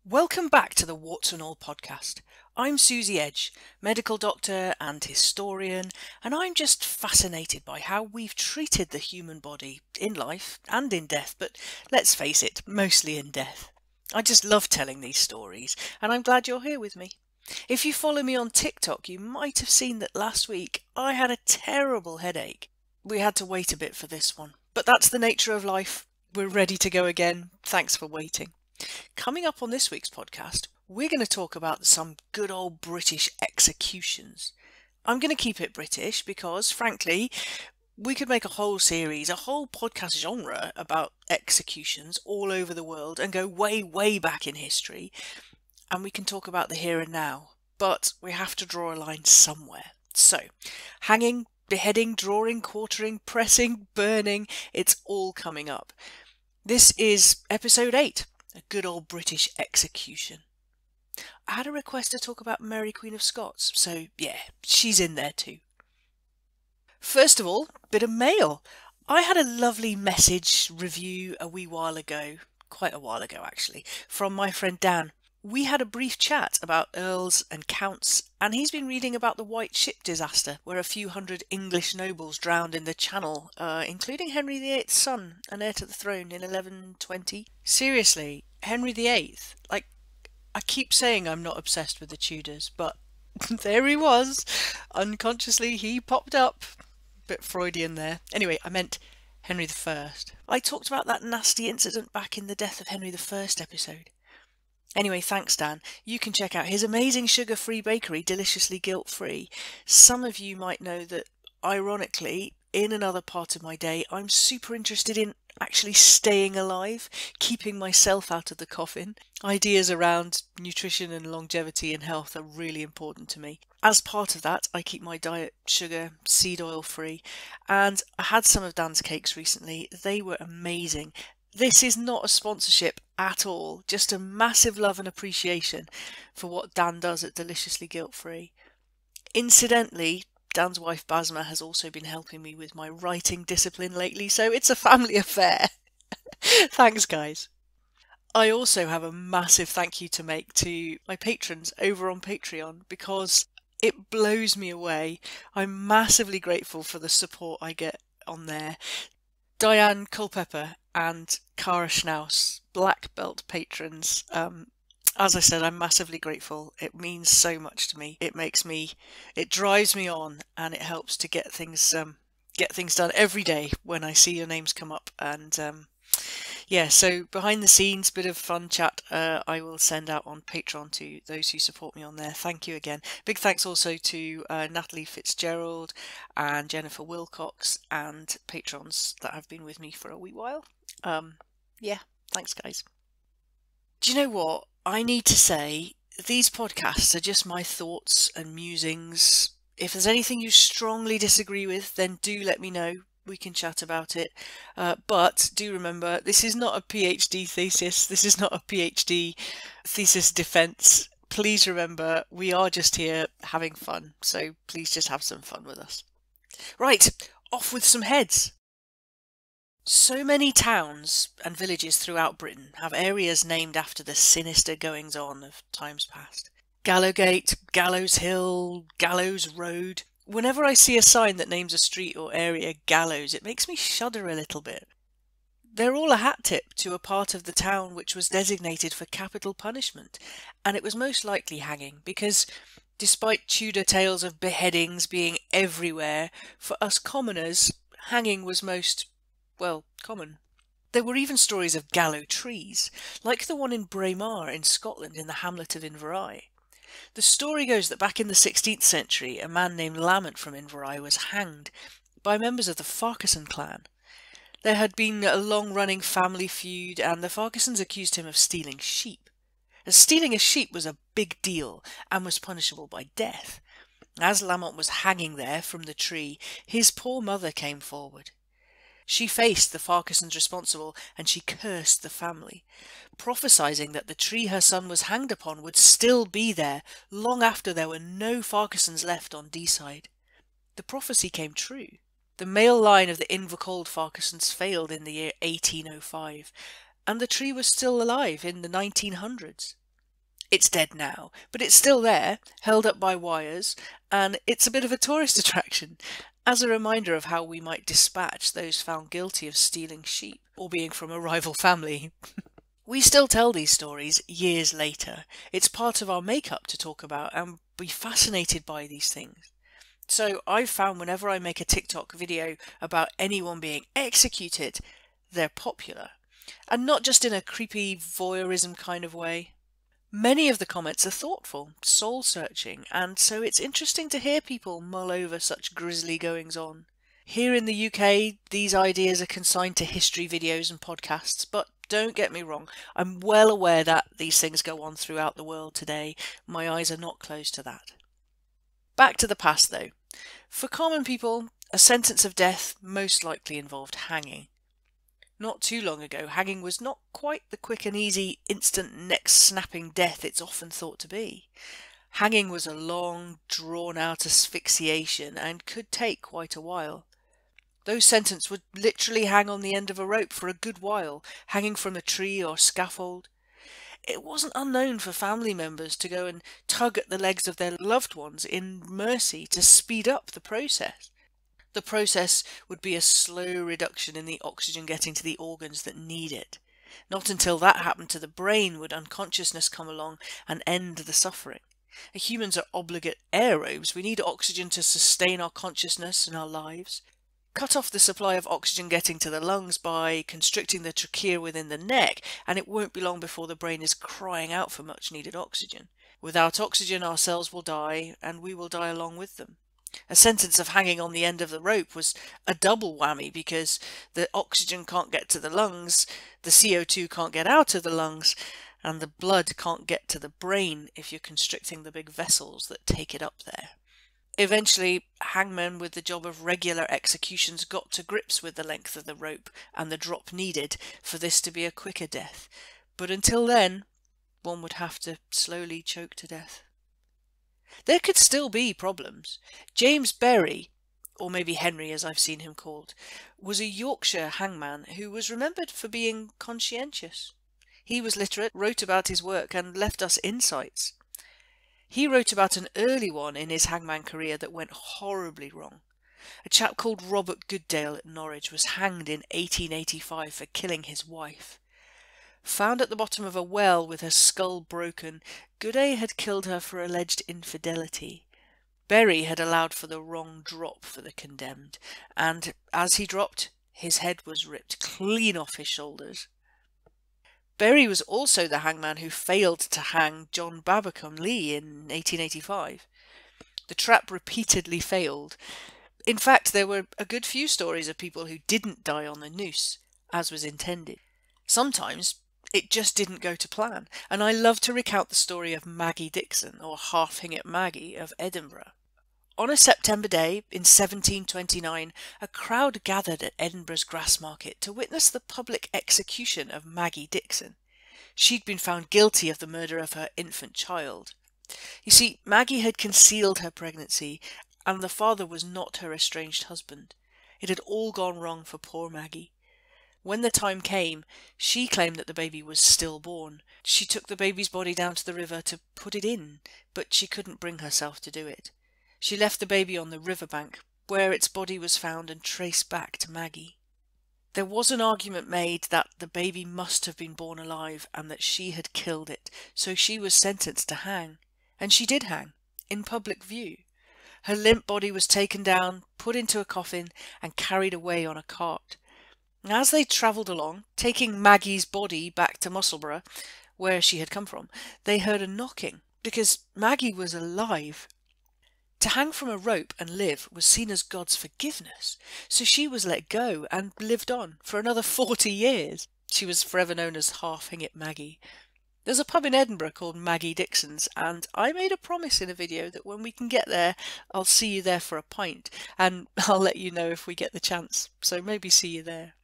Welcome back to the Warts and All podcast. I'm Suzie Edge, medical doctor and historian, and I'm just fascinated by how we've treated the human body in life and in death, but let's face it, mostly in death. I just love telling these stories, and I'm glad you're here with me. If you follow me on TikTok, you might have seen that last week I had a terrible headache. We had to wait a bit for this one, but that's the nature of life. We're ready to go again. Thanks for waiting. Coming up on this week's podcast, we're going to talk about some good old British executions. I'm going to keep it British because, frankly, we could make a whole series, a whole podcast genre about executions all over the world and go way, way back in history. And we can talk about the here and now, but we have to draw a line somewhere. So, hanging, beheading, drawing, quartering, pressing, burning, it's all coming up. This is episode 8. A good old British execution. I had a request to talk about Mary Queen of Scots, so yeah, she's in there too. First of all, bit of mail. I had a lovely message review a wee while ago, quite a while ago actually, from my friend Dan. We had a brief chat about earls and counts, and he's been reading about the White Ship disaster, where a few hundred English nobles drowned in the Channel, including Henry VIII's son, an heir to the throne in 1120. Seriously, Henry VIII, I keep saying I'm not obsessed with the Tudors, but there he was. Unconsciously, he popped up. Bit Freudian there. Anyway, I meant Henry I. I talked about that nasty incident back in the Death of Henry I episode. Anyway, thanks Dan. You can check out his amazing sugar-free bakery, Deliciously Guilt-Free. Some of you might know that, ironically, in another part of my day, I'm super interested in actually staying alive, keeping myself out of the coffin. Ideas around nutrition and longevity and health are really important to me. As part of that, I keep my diet sugar, seed oil free, and I had some of Dan's cakes recently. They were amazing. This is not a sponsorship at all, just a massive love and appreciation for what Dan does at Deliciously Guilt-Free. Incidentally, Dan's wife Basma has also been helping me with my writing discipline lately, so it's a family affair. Thanks, guys. I also have a massive thank you to make to my patrons over on Patreon because it blows me away. I'm massively grateful for the support I get on there. Diane Culpepper and Cara Schnaus, black belt patrons. As I said, I'm massively grateful. It means so much to me. It drives me on, and it helps to get things done every day when I see your names come up. And yeah, so behind the scenes, bit of fun chat I will send out on Patreon to those who support me on there. Thank you again. Big thanks also to Natalie Fitzgerald and Jennifer Wilcox and patrons that have been with me for a wee while. Yeah, thanks guys. Do you know what? I need to say, these podcasts are just my thoughts and musings. If there's anything you strongly disagree with, then do let me know. We can chat about it. But do remember, this is not a PhD thesis. This is not a PhD thesis defense. Please remember, we are just here having fun. So please just have some fun with us. Right, off with some heads. So many towns and villages throughout Britain have areas named after the sinister goings-on of times past. Gallowgate, Gallows Hill, Gallows Road. Whenever I see a sign that names a street or area Gallows, it makes me shudder a little bit. They're all a hat tip to a part of the town which was designated for capital punishment, and it was most likely hanging, because despite Tudor tales of beheadings being everywhere, for us commoners, hanging was most, well, common. There were even stories of gallow trees, like the one in Braemar in Scotland in the hamlet of Inverary. The story goes that back in the 16th century, a man named Lamont from Inverary was hanged by members of the Fawkes clan. There had been a long-running family feud, and the Fawkes accused him of stealing sheep. Stealing a sheep was a big deal and was punishable by death. As Lamont was hanging there from the tree, his poor mother came forward. She faced the Fawkes responsible, and she cursed the family, prophesying that the tree her son was hanged upon would still be there long after there were no Fawkes left on Deeside. The prophecy came true. The male line of the Invercold Fawkes failed in the year 1805, and the tree was still alive in the 1900s. It's dead now, but it's still there, held up by wires, and it's a bit of a tourist attraction, as a reminder of how we might dispatch those found guilty of stealing sheep or being from a rival family. We still tell these stories years later. It's part of our makeup to talk about and be fascinated by these things. So I've found whenever I make a TikTok video about anyone being executed, they're popular. And not just in a creepy voyeurism kind of way. Many of the comments are thoughtful, soul-searching, and so it's interesting to hear people mull over such grisly goings-on. Here in the UK, these ideas are consigned to history videos and podcasts, but don't get me wrong, I'm well aware that these things go on throughout the world today. My eyes are not closed to that. Back to the past though. For common people, a sentence of death most likely involved hanging. Not too long ago, hanging was not quite the quick and easy, instant neck-snapping death it's often thought to be. Hanging was a long, drawn-out asphyxiation and could take quite a while. Those sentenced would literally hang on the end of a rope for a good while, hanging from a tree or scaffold. It wasn't unknown for family members to go and tug at the legs of their loved ones in mercy to speed up the process. The process would be a slow reduction in the oxygen getting to the organs that need it. Not until that happened to the brain would unconsciousness come along and end the suffering. Humans are obligate aerobes. We need oxygen to sustain our consciousness and our lives. Cut off the supply of oxygen getting to the lungs by constricting the trachea within the neck, and it won't be long before the brain is crying out for much needed oxygen. Without oxygen, our cells will die, and we will die along with them. A sentence of hanging on the end of the rope was a double whammy because the oxygen can't get to the lungs, the CO2 can't get out of the lungs, and the blood can't get to the brain if you're constricting the big vessels that take it up there. Eventually, hangmen with the job of regular executions got to grips with the length of the rope and the drop needed for this to be a quicker death. But until then, one would have to slowly choke to death. There could still be problems. James Berry, or maybe Henry as I've seen him called, was a Yorkshire hangman who was remembered for being conscientious. He was literate, wrote about his work and left us insights. He wrote about an early one in his hangman career that went horribly wrong. A chap called Robert Goodale at Norwich was hanged in 1885 for killing his wife. Found at the bottom of a well with her skull broken, Goodale had killed her for alleged infidelity. Berry had allowed for the wrong drop for the condemned, and as he dropped, his head was ripped clean off his shoulders. Berry was also the hangman who failed to hang John Babacom Lee in 1885. The trap repeatedly failed. In fact, there were a good few stories of people who didn't die on the noose, as was intended. Sometimes it just didn't go to plan, and I love to recount the story of Maggie Dixon, or Half-Hinged Maggie, of Edinburgh. On a September day in 1729, a crowd gathered at Edinburgh's Grassmarket to witness the public execution of Maggie Dixon. She'd been found guilty of the murder of her infant child. You see, Maggie had concealed her pregnancy, and the father was not her estranged husband. It had all gone wrong for poor Maggie. When the time came, she claimed that the baby was stillborn. She took the baby's body down to the river to put it in, but she couldn't bring herself to do it. She left the baby on the riverbank, where its body was found and traced back to Maggie. There was an argument made that the baby must have been born alive and that she had killed it, so she was sentenced to hang. And she did hang, in public view. Her limp body was taken down, put into a coffin, and carried away on a cart. As they travelled along, taking Maggie's body back to Musselburgh, where she had come from, they heard a knocking, because Maggie was alive. To hang from a rope and live was seen as God's forgiveness, so she was let go and lived on for another 40 years. She was forever known as Half-Hinged Maggie. There's a pub in Edinburgh called Maggie Dixon's, and I made a promise in a video that when we can get there, I'll see you there for a pint, and I'll let you know if we get the chance, so maybe see you there.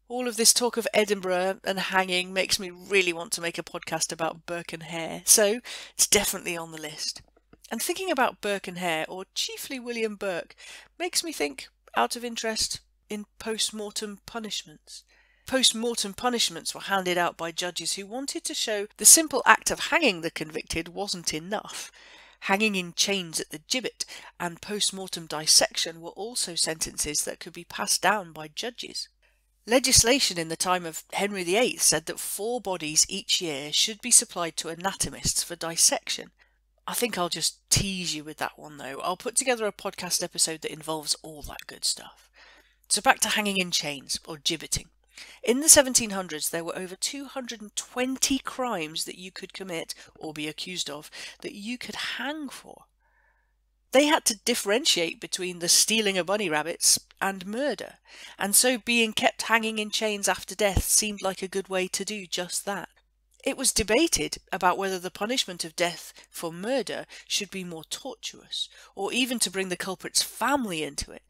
All of this talk of Edinburgh and hanging makes me really want to make a podcast about Burke and Hare, so it's definitely on the list. And thinking about Burke and Hare, or chiefly William Burke, makes me think, out of interest, in Postmortem Punishments. Postmortem punishments were handed out by judges who wanted to show the simple act of hanging the convicted wasn't enough. Hanging in chains at the gibbet and postmortem dissection were also sentences that could be passed down by judges. Legislation in the time of Henry VIII said that 4 bodies each year should be supplied to anatomists for dissection. I think I'll just tease you with that one though. I'll put together a podcast episode that involves all that good stuff. So back to hanging in chains, or gibbeting. In the 1700s, there were over 220 crimes that you could commit, or be accused of, that you could hang for. They had to differentiate between the stealing of bunny rabbits and murder, and so being kept hanging in chains after death seemed like a good way to do just that. It was debated about whether the punishment of death for murder should be more tortuous, or even to bring the culprit's family into it.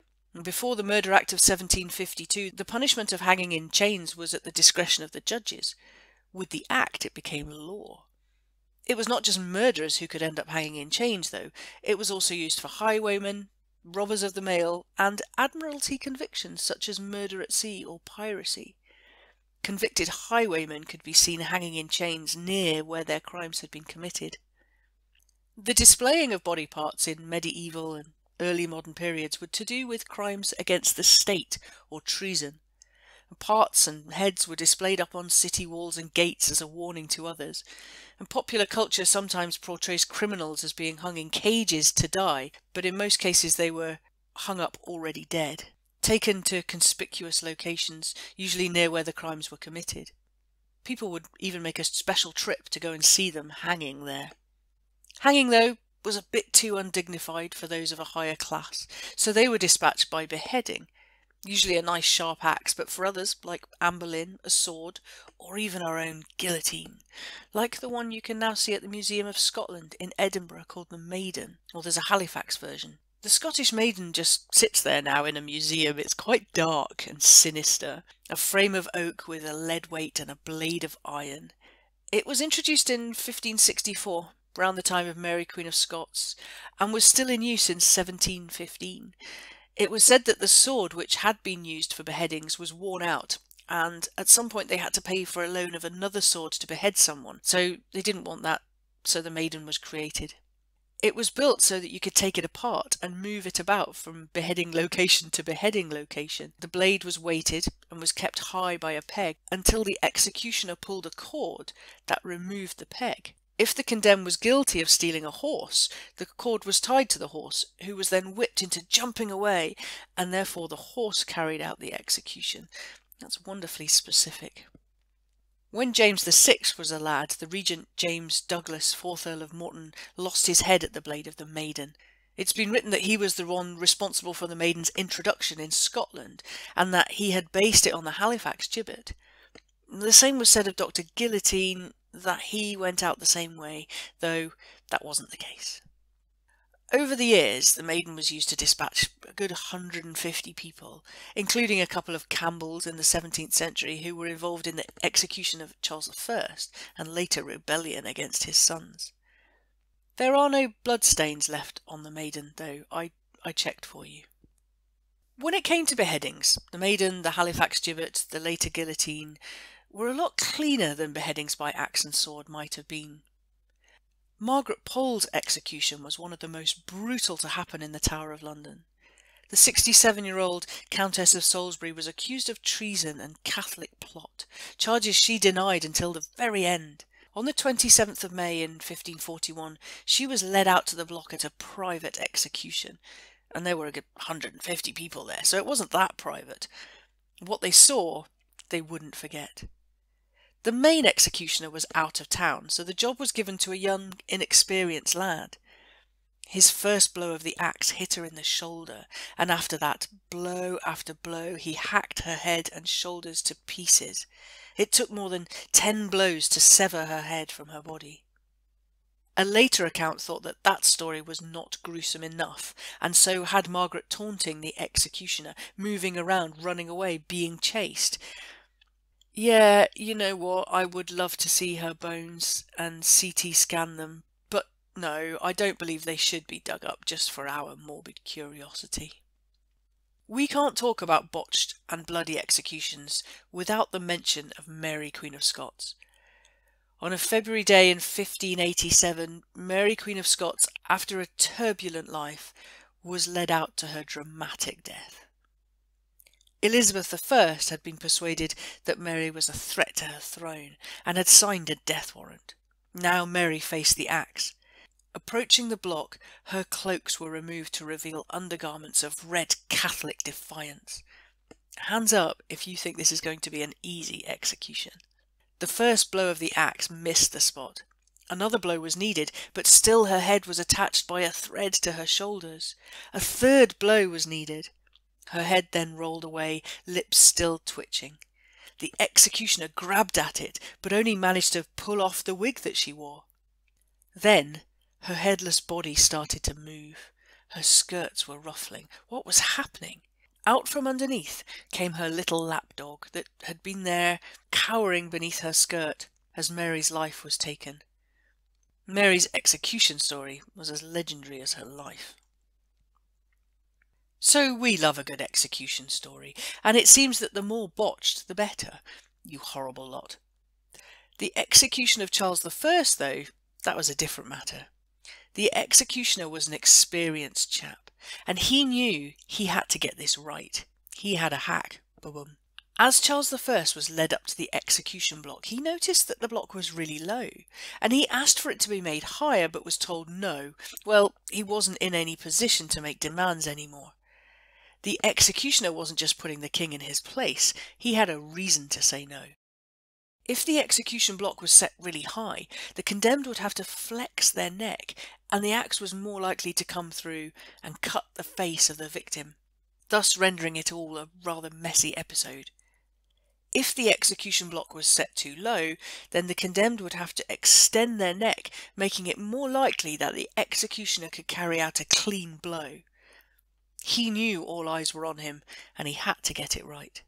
Before the Murder Act of 1752, the punishment of hanging in chains was at the discretion of the judges. With the Act, it became law. It was not just murderers who could end up hanging in chains, though. It was also used for highwaymen, robbers of the mail, and admiralty convictions such as murder at sea or piracy. Convicted highwaymen could be seen hanging in chains near where their crimes had been committed. The displaying of body parts in medieval and early modern periods were to do with crimes against the state or treason. Parts and heads were displayed up on city walls and gates as a warning to others, and popular culture sometimes portrays criminals as being hung in cages to die, but in most cases they were hung up already dead, taken to conspicuous locations, usually near where the crimes were committed. People would even make a special trip to go and see them hanging there. Hanging, though, was a bit too undignified for those of a higher class, so they were dispatched by beheading, usually a nice sharp axe, but for others, like Anne Boleyn, a sword, or even our own guillotine, like the one you can now see at the Museum of Scotland in Edinburgh called the Maiden, or there's a Halifax version. The Scottish Maiden just sits there now in a museum. It's quite dark and sinister, a frame of oak with a lead weight and a blade of iron. It was introduced in 1564, around the time of Mary Queen of Scots, and was still in use in 1715. It was said that the sword which had been used for beheadings was worn out, and at some point they had to pay for a loan of another sword to behead someone, so they didn't want that, so the Maiden was created. It was built so that you could take it apart and move it about from beheading location to beheading location. The blade was weighted and was kept high by a peg until the executioner pulled a cord that removed the peg. If the condemned was guilty of stealing a horse, the cord was tied to the horse, who was then whipped into jumping away, and therefore the horse carried out the execution. That's wonderfully specific. When James VI was a lad, the regent James Douglas, 4th Earl of Morton, lost his head at the blade of the Maiden. It's been written that he was the one responsible for the Maiden's introduction in Scotland, and that he had based it on the Halifax gibbet. The same was said of Dr. Guillotine, that he went out the same way, though that wasn't the case. Over the years, the Maiden was used to dispatch a good 150 people, including a couple of Campbells in the 17th century who were involved in the execution of Charles I and later rebellion against his sons. There are no bloodstains left on the Maiden, though. I checked for you. When it came to beheadings, the Maiden, the Halifax gibbet, the later guillotine, were a lot cleaner than beheadings by axe and sword might have been. Margaret Pole's execution was one of the most brutal to happen in the Tower of London. The 67-year-old Countess of Salisbury was accused of treason and Catholic plot, charges she denied until the very end. On the 27th of May in 1541, she was led out to the block at a private execution, and there were a good 150 people there, so it wasn't that private. What they saw, they wouldn't forget. The main executioner was out of town, so the job was given to a young, inexperienced lad. His first blow of the axe hit her in the shoulder, and after that, blow after blow, he hacked her head and shoulders to pieces. It took more than 10 blows to sever her head from her body. A later account thought that that story was not gruesome enough, and so had Margaret taunting the executioner, moving around, running away, being chased. Yeah, you know what, I would love to see her bones and CT scan them, but no, I don't believe they should be dug up just for our morbid curiosity. We can't talk about botched and bloody executions without the mention of Mary Queen of Scots. On a February day in 1587, Mary Queen of Scots, after a turbulent life, was led out to her dramatic death. Elizabeth I had been persuaded that Mary was a threat to her throne and had signed a death warrant. Now Mary faced the axe. Approaching the block, her cloaks were removed to reveal undergarments of red Catholic defiance. Hands up if you think this is going to be an easy execution. The first blow of the axe missed the spot. Another blow was needed, but still her head was attached by a thread to her shoulders. A third blow was needed. Her head then rolled away, lips still twitching. The executioner grabbed at it, but only managed to pull off the wig that she wore. Then her headless body started to move. Her skirts were ruffling. What was happening? Out from underneath came her little lapdog that had been there, cowering beneath her skirt as Mary's life was taken. Mary's execution story was as legendary as her life. So we love a good execution story, and it seems that the more botched, the better, you horrible lot. The execution of Charles I, though, that was a different matter. The executioner was an experienced chap, and he knew he had to get this right. He had a hack. Boom. As Charles I was led up to the execution block, he noticed that the block was really low, and he asked for it to be made higher but was told no. Well, he wasn't in any position to make demands anymore. The executioner wasn't just putting the king in his place, he had a reason to say no. If the execution block was set really high, the condemned would have to flex their neck, and the axe was more likely to come through and cut the face of the victim, thus rendering it all a rather messy episode. If the execution block was set too low, then the condemned would have to extend their neck, making it more likely that the executioner could carry out a clean blow. He knew all eyes were on him, and he had to get it right.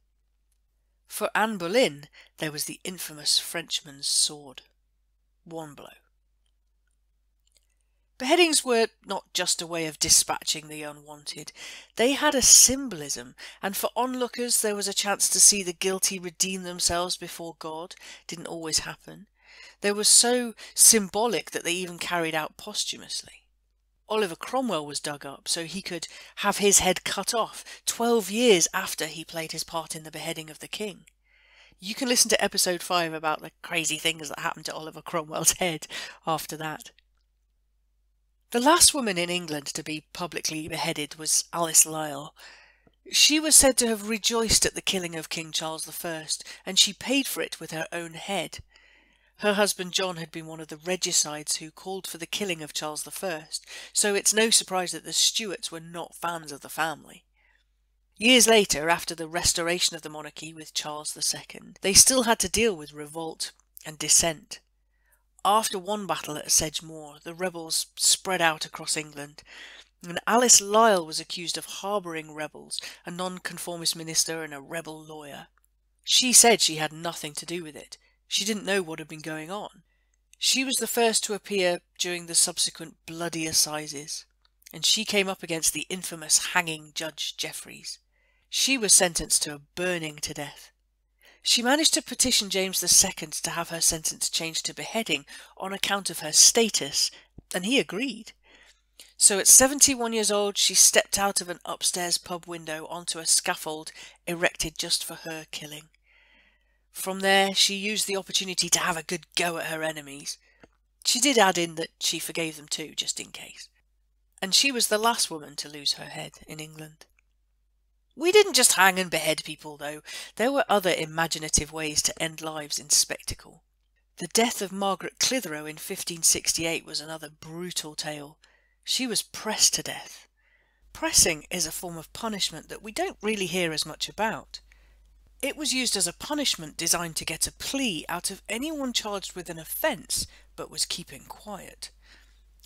For Anne Boleyn, there was the infamous Frenchman's sword. One blow. Beheadings were not just a way of dispatching the unwanted. They had a symbolism, and for onlookers there was a chance to see the guilty redeem themselves before God. Didn't always happen. They were so symbolic that they even carried out posthumously. Oliver Cromwell was dug up so he could have his head cut off 12 years after he played his part in the beheading of the king. You can listen to episode 5 about the crazy things that happened to Oliver Cromwell's head after that. The last woman in England to be publicly beheaded was Alice Lyle. She was said to have rejoiced at the killing of King Charles I, and she paid for it with her own head. Her husband John had been one of the regicides who called for the killing of Charles I, so it's no surprise that the Stuarts were not fans of the family. Years later, after the restoration of the monarchy with Charles II, they still had to deal with revolt and dissent. After one battle at Sedgemoor, the rebels spread out across England, and Alice Lyle was accused of harbouring rebels, a nonconformist minister and a rebel lawyer. She said she had nothing to do with it. She didn't know what had been going on. She was the first to appear during the subsequent bloody assizes, and she came up against the infamous hanging Judge Jeffreys. She was sentenced to a burning to death. She managed to petition James II to have her sentence changed to beheading on account of her status, and he agreed. So at 71 years old, she stepped out of an upstairs pub window onto a scaffold erected just for her killing. From there, she used the opportunity to have a good go at her enemies. She did add in that she forgave them too, just in case. And she was the last woman to lose her head in England. We didn't just hang and behead people, though. There were other imaginative ways to end lives in spectacle. The death of Margaret Clitherow in 1568 was another brutal tale. She was pressed to death. Pressing is a form of punishment that we don't really hear as much about. It was used as a punishment designed to get a plea out of anyone charged with an offence but was keeping quiet.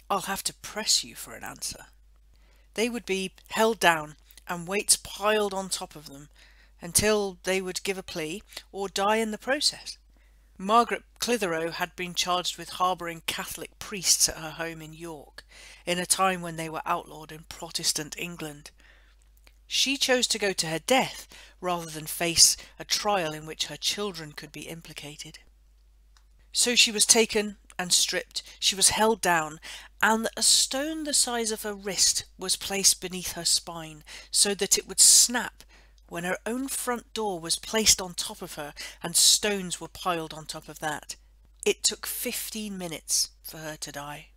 I'll have to press you for an answer. They would be held down and weights piled on top of them until they would give a plea or die in the process. Margaret Clitherow had been charged with harbouring Catholic priests at her home in York, in a time when they were outlawed in Protestant England. She chose to go to her death rather than face a trial in which her children could be implicated. So she was taken and stripped, she was held down, and a stone the size of her wrist was placed beneath her spine so that it would snap when her own front door was placed on top of her and stones were piled on top of that. It took 15 minutes for her to die.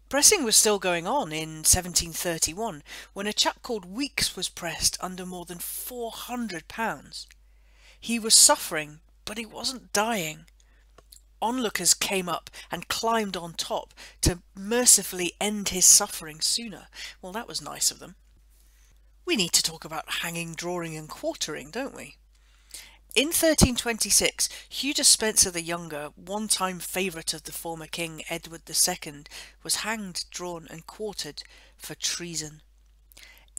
Pressing was still going on in 1731 when a chap called Weeks was pressed under more than £400. He was suffering, but he wasn't dying. Onlookers came up and climbed on top to mercifully end his suffering sooner. Well, that was nice of them. We need to talk about hanging, drawing and quartering, don't we? In 1326, Hugh Despenser the Younger, one-time favourite of the former king Edward II, was hanged, drawn and quartered for treason.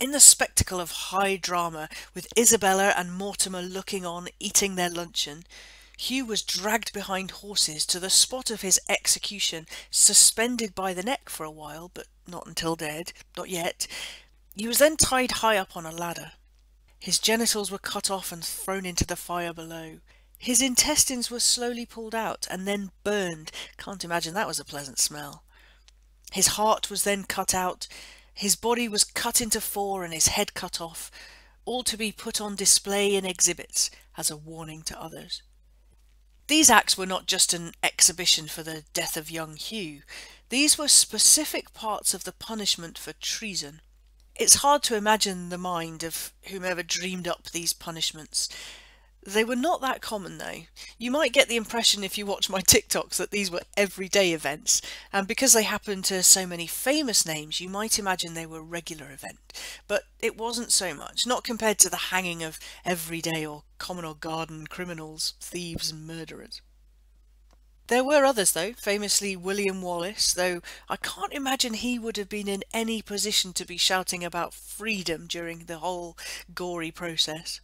In the spectacle of high drama, with Isabella and Mortimer looking on, eating their luncheon, Hugh was dragged behind horses to the spot of his execution, suspended by the neck for a while, but not until dead, not yet. He was then tied high up on a ladder. His genitals were cut off and thrown into the fire below. His intestines were slowly pulled out and then burned. Can't imagine that was a pleasant smell. His heart was then cut out. His body was cut into 4 and his head cut off, all to be put on display in exhibits as a warning to others. These acts were not just an exhibition for the death of young Hugh. These were specific parts of the punishment for treason. It's hard to imagine the mind of whomever dreamed up these punishments. They were not that common though. You might get the impression if you watch my TikToks that these were everyday events, and because they happened to so many famous names you might imagine they were a regular event. But it wasn't so much, not compared to the hanging of everyday or common or garden criminals, thieves and murderers. There were others though, famously William Wallace, though I can't imagine he would have been in any position to be shouting about freedom during the whole gory process.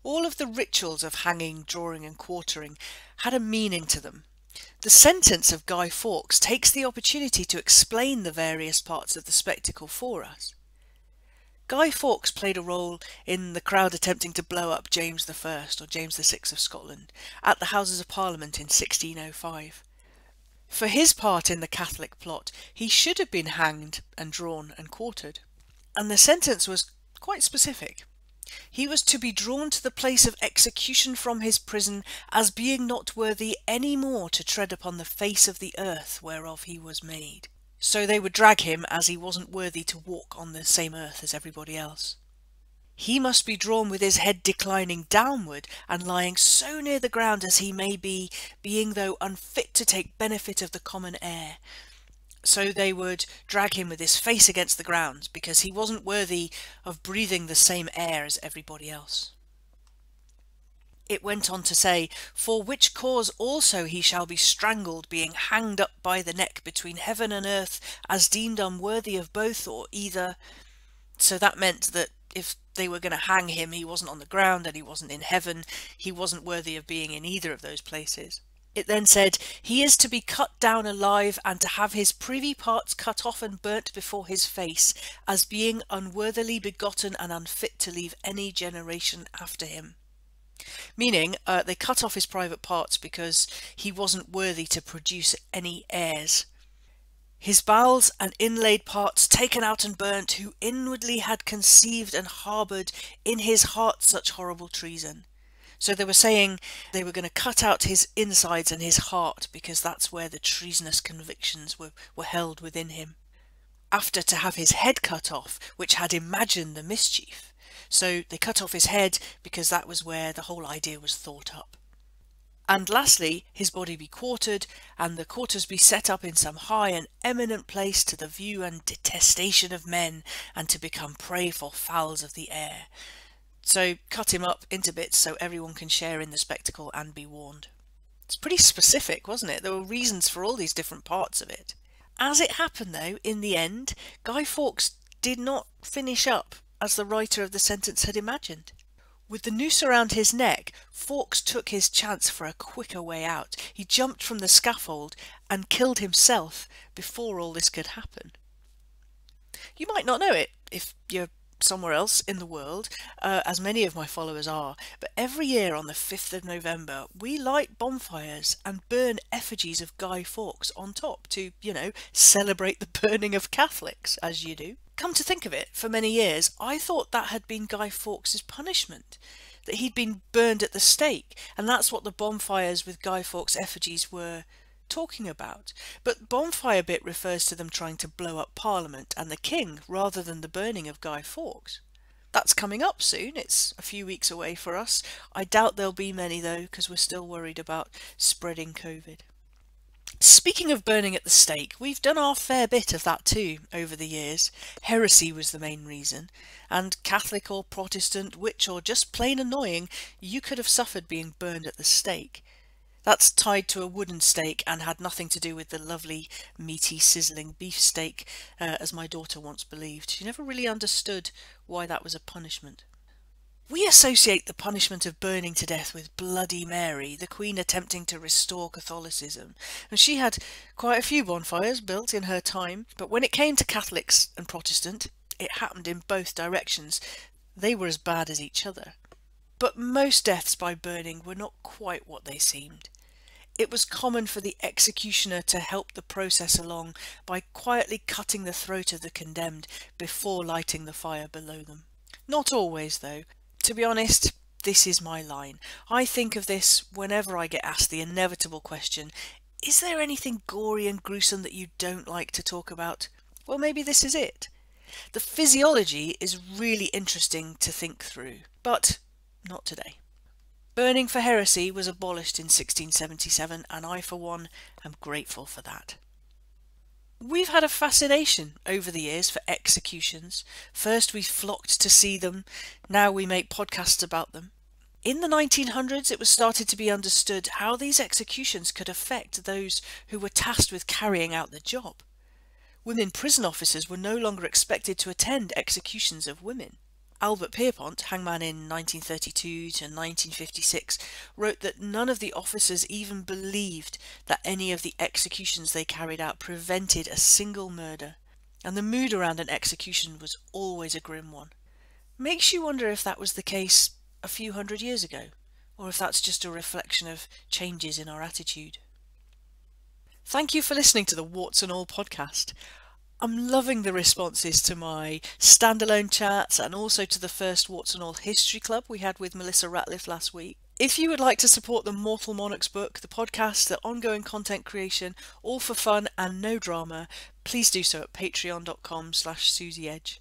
All of the rituals of hanging, drawing and quartering had a meaning to them. The sentence of Guy Fawkes takes the opportunity to explain the various parts of the spectacle for us. Guy Fawkes played a role in the crowd attempting to blow up James I, or James VI of Scotland, at the Houses of Parliament in 1605. For his part in the Catholic plot, he should have been hanged and drawn and quartered. And the sentence was quite specific. He was to be drawn to the place of execution from his prison as being not worthy any more to tread upon the face of the earth whereof he was made. So they would drag him as he wasn't worthy to walk on the same earth as everybody else. He must be drawn with his head declining downward and lying so near the ground as he may be, being though unfit to take benefit of the common air. So they would drag him with his face against the ground because he wasn't worthy of breathing the same air as everybody else. It went on to say, for which cause also he shall be strangled, being hanged up by the neck between heaven and earth, as deemed unworthy of both or either. So that meant that if they were going to hang him, he wasn't on the ground and he wasn't in heaven. He wasn't worthy of being in either of those places. It then said, he is to be cut down alive and to have his privy parts cut off and burnt before his face, as being unworthily begotten and unfit to leave any generation after him. Meaning, they cut off his private parts because he wasn't worthy to produce any heirs. His bowels and inlaid parts taken out and burnt, who inwardly had conceived and harboured in his heart such horrible treason. So they were saying they were going to cut out his insides and his heart because that's where the treasonous convictions were held within him. After to have his head cut off, which had imagined the mischief. So they cut off his head because that was where the whole idea was thought up. And lastly, his body be quartered, and the quarters be set up in some high and eminent place to the view and detestation of men, and to become prey for fowls of the air. So cut him up into bits so everyone can share in the spectacle and be warned. It's pretty specific, wasn't it? There were reasons for all these different parts of it. As it happened though, in the end, Guy Fawkes did not finish up as the writer of the sentence had imagined. With the noose around his neck, Fawkes took his chance for a quicker way out. He jumped from the scaffold and killed himself before all this could happen. You might not know it if you're somewhere else in the world, as many of my followers are, but every year on the 5th of November we light bonfires and burn effigies of Guy Fawkes on top to, celebrate the burning of Catholics, as you do. Come to think of it, for many years I thought that had been Guy Fawkes' punishment, that he'd been burned at the stake, and that's what the bonfires with Guy Fawkes effigies were talking about. But bonfire bit refers to them trying to blow up Parliament and the King rather than the burning of Guy Fawkes. That's coming up soon. It's a few weeks away for us. I doubt there'll be many though, because we're still worried about spreading COVID. Speaking of burning at the stake, we've done our fair bit of that too over the years. Heresy was the main reason, and Catholic or Protestant, witch or just plain annoying, you could have suffered being burned at the stake. That's tied to a wooden stake and had nothing to do with the lovely, meaty, sizzling beef steak, as my daughter once believed. She never really understood why that was a punishment. We associate the punishment of burning to death with Bloody Mary, the Queen attempting to restore Catholicism, and she had quite a few bonfires built in her time, but when it came to Catholics and Protestant, it happened in both directions. They were as bad as each other. But most deaths by burning were not quite what they seemed. It was common for the executioner to help the process along by quietly cutting the throat of the condemned before lighting the fire below them. Not always, though. To be honest, this is my line. I think of this whenever I get asked the inevitable question, is there anything gory and gruesome that you don't like to talk about? Well, maybe this is it. The physiology is really interesting to think through, but not today. Burning for heresy was abolished in 1677, and I, for one, am grateful for that. We've had a fascination over the years for executions. First we flocked to see them, now we make podcasts about them. In the 1900s it was started to be understood how these executions could affect those who were tasked with carrying out the job. Women prison officers were no longer expected to attend executions of women. Albert Pierpont, hangman in 1932 to 1956, wrote that none of the officers even believed that any of the executions they carried out prevented a single murder, and the mood around an execution was always a grim one. Makes you wonder if that was the case a few hundred years ago, or if that's just a reflection of changes in our attitude. Thank you for listening to the Warts and All podcast. I'm loving the responses to my standalone chats and also to the first Warts and All History Club we had with Melissa Ratliff last week. If you would like to support the Mortal Monarchs book, the podcast, the ongoing content creation, all for fun and no drama, please do so at patreon.com/SusieEdge.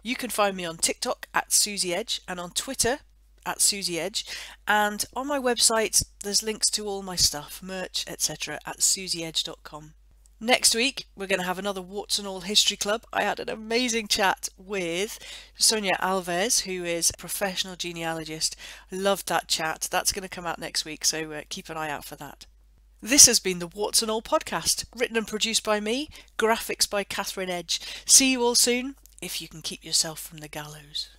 You can find me on TikTok at SusieEdge and on Twitter at SusieEdge, and on my website there's links to all my stuff, merch, etc. at susieedge.com. Next week, we're going to have another Warts and All History Club. I had an amazing chat with Sonia Alves, who is a professional genealogist. Loved that chat. That's going to come out next week, so keep an eye out for that. This has been the Warts and All podcast, written and produced by me, graphics by Catherine Edge. See you all soon, if you can keep yourself from the gallows.